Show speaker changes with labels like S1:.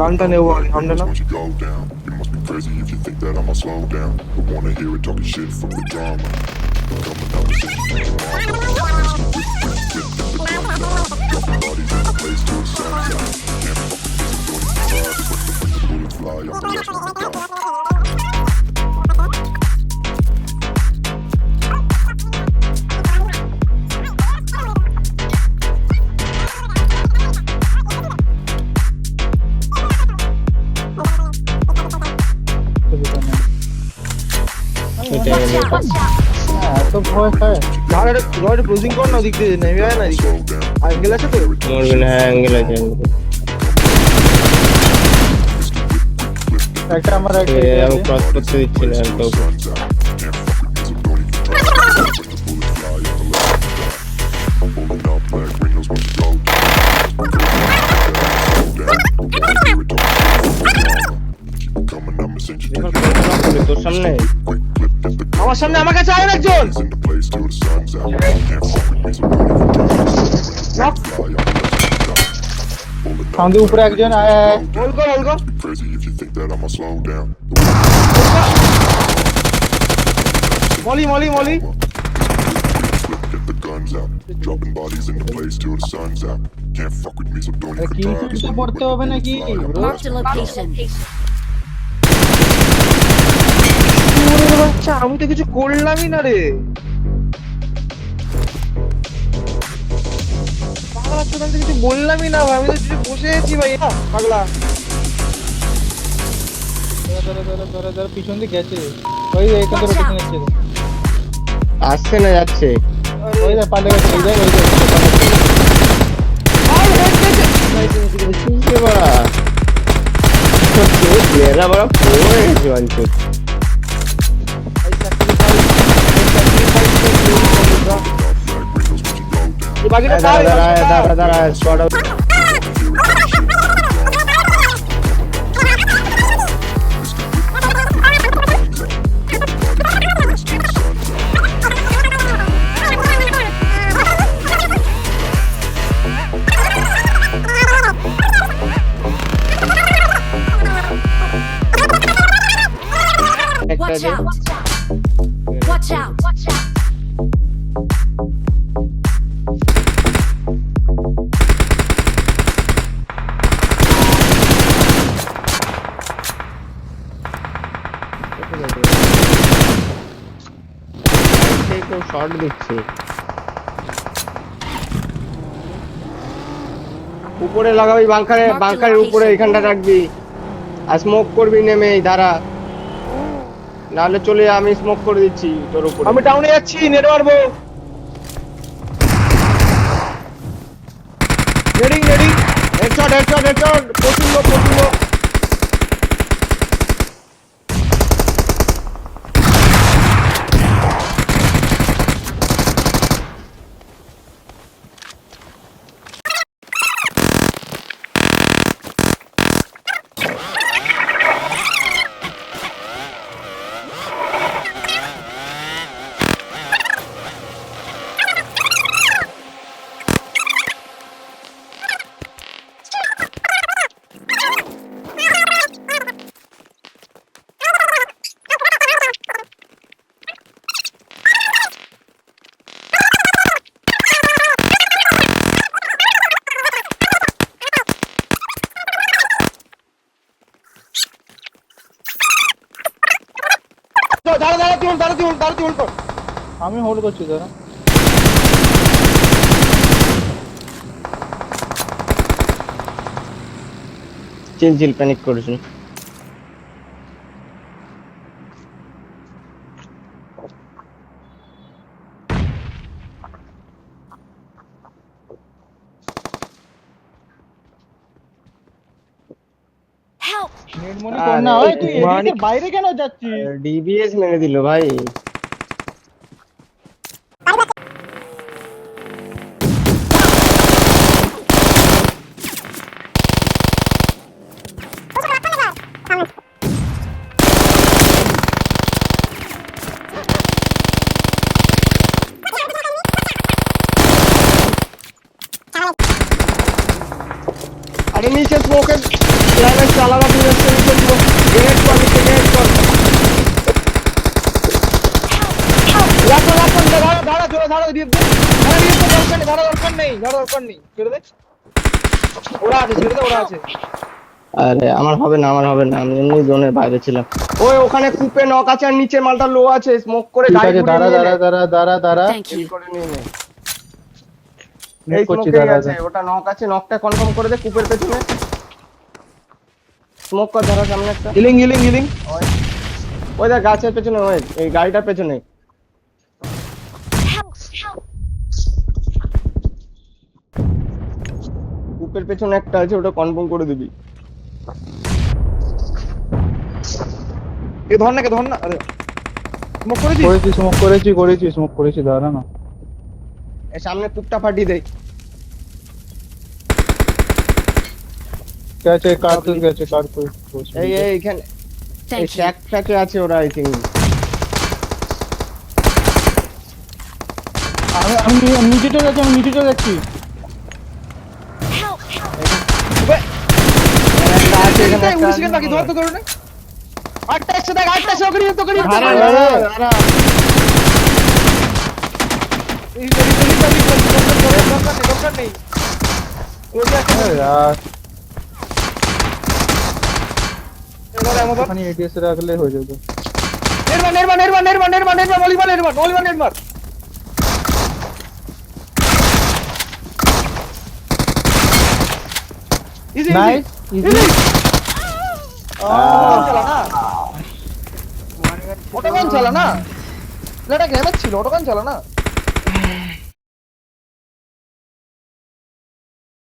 S1: গানটা নেবো আগে, সামনে না।
S2: Once you go down, you must be crazy if you think that I'ma slow down. Don't wanna hear it talking shit from the drama. Coming out with this shit from mama. Dropping bodies in the place till the sun's out. Can't fuck with this, I'm going to try. When the bullets fly, I'm the last one to die.
S3: তো ভয় খায়
S1: ধারে ঘরে closing কর না, ওদিক দিয়ে নেমে যায় না, এদিকে অ্যাঙ্গেল আছে তো।
S4: মরবে না, হ্যাঁ অ্যাঙ্গেল আছে।
S3: একটা আমার
S4: আমি ক্রস করতে দিচ্ছি না একদম। তোর সামনে
S1: আমার সামনে আমার কাছে আয় একজন।
S3: আমাদের উপরে একজন
S1: হোল্ড কর, হোল্ড কর। Moli Moli Moli.
S2: Dropping bodies in the place till the sun's out. Can't fuck with me, so don't even
S3: কি
S2: try.
S3: কিছু পড়তে হবে নাকি
S5: Marked a location.
S1: ওরে বাচ্চা, আমি তো কিছু করলামই না রে। পাগলা ছোট, আমি তো কিছু বললামই না ভাই, আমি তো কিছু বসে আছি ভাই। পাগলা
S3: ধরে পিছন দিয়ে গেছে ওই এখান থেকে রোটেশন হচ্ছে
S4: আসছে না যাচ্ছে।
S3: ওই যে পাল্টে গেছে ওই যে
S4: মেয়েরা বড় পড়ে গেছে অঞ্চল।
S1: এই বাকিটা
S4: দাঁড়া
S1: কার?
S4: দাঁড়া দাঁড়া দাঁড়া squad out.
S5: Watch out. Watch out. Watch out.
S4: Short দিচ্ছে উপরে লাগাবি, বাংকারের উপরে এখানটা রাখবি আর স্মোক করবি নেমে। দাঁড়া, নাহলে চলে আমি স্মোক করে দিচ্ছি তোর উপরে।
S1: আমি টাউনে যাচ্ছি, নেট মারবো। Ready ready.
S4: Headshot headshot headshot, প্রচুর লোক প্রচুর লোক।
S1: দাঁড়া দাঁড়া, তুই দাঁড়া, তুই দাঁড়া, তুই কর।
S3: আমি হোল্ড করছি দাঁড়া
S4: চিল চিল, প্যানিক করিস না।
S5: Help.
S3: নেট মনি কর না ওই তুই এদিকে বাইরে কেন যাচ্ছিস
S4: ডিবিএস মেরে দিল ভাই। আরে নিচে স্মোকের লাইনে চালানো দিয়ে আসছে নিচে গ্রেনেড কর নিচে গ্রেনেড কর
S1: রাখো দাঁড়া জোরে দাঁড়া দিয়ে দে দাঁড়া দরকার নেই দরকার নেই ছেড়ে দে ওরা আছে ছেড়ে দে ওরা আছে
S4: আরে আমার হবে না আমি এমনি জোনের বাইরে ছিলাম ওই ওখানে কূপে নক আছে আর নিচে মালটা লো আছে স্মোক করে
S3: ঠিক
S4: গাড়ি
S3: আছে দাঁড়া
S5: Thank you.
S4: করে নিয়ে নে
S3: নেট
S4: এই
S3: করছি
S4: স্মোকেরই
S3: দাঁড়া
S4: আছে ওটা নক আছে নকটা কনফার্ম করে দে কূপের পেছনে স্মোক কর ধরা সামনে একটা
S1: হিলিং
S4: ওই দেখ গাছের পেছনে ওই এই গাড়িটার পেছনে কূপের পেছনে একটা আছে ওটা কনফার্ম করে দিবি
S1: এ ধর না আরে মুখ করে দিস
S3: স্মোক করেছি দাঁড়া না
S4: এই সামনে কূপটা ফাটিয়ে দেয়
S3: গেছে কার্তুজ
S4: এই এইখানে এই
S5: Thank you.
S4: শ্যাক ফ্যাকে আছে ওরা আই থিঙ্ক
S3: আমি নিচেটা যাচ্ছি
S5: Help!
S4: একটা আছে এখানে একটা
S1: 19 সেকেন্ড বাকি ধর তো করুন আটটা একশো দেখ আটটা একশো করি
S4: দাঁড়া।
S1: দরকার নেই এবার আমাদের
S3: ওখানে এটিএস রাখলে হয়ে যাবে
S1: নির্মাণ অলিভার ইজি
S3: নাইস ইজি
S1: অটোগান চালা না এটা গেমের ছিল অটোগান চালা না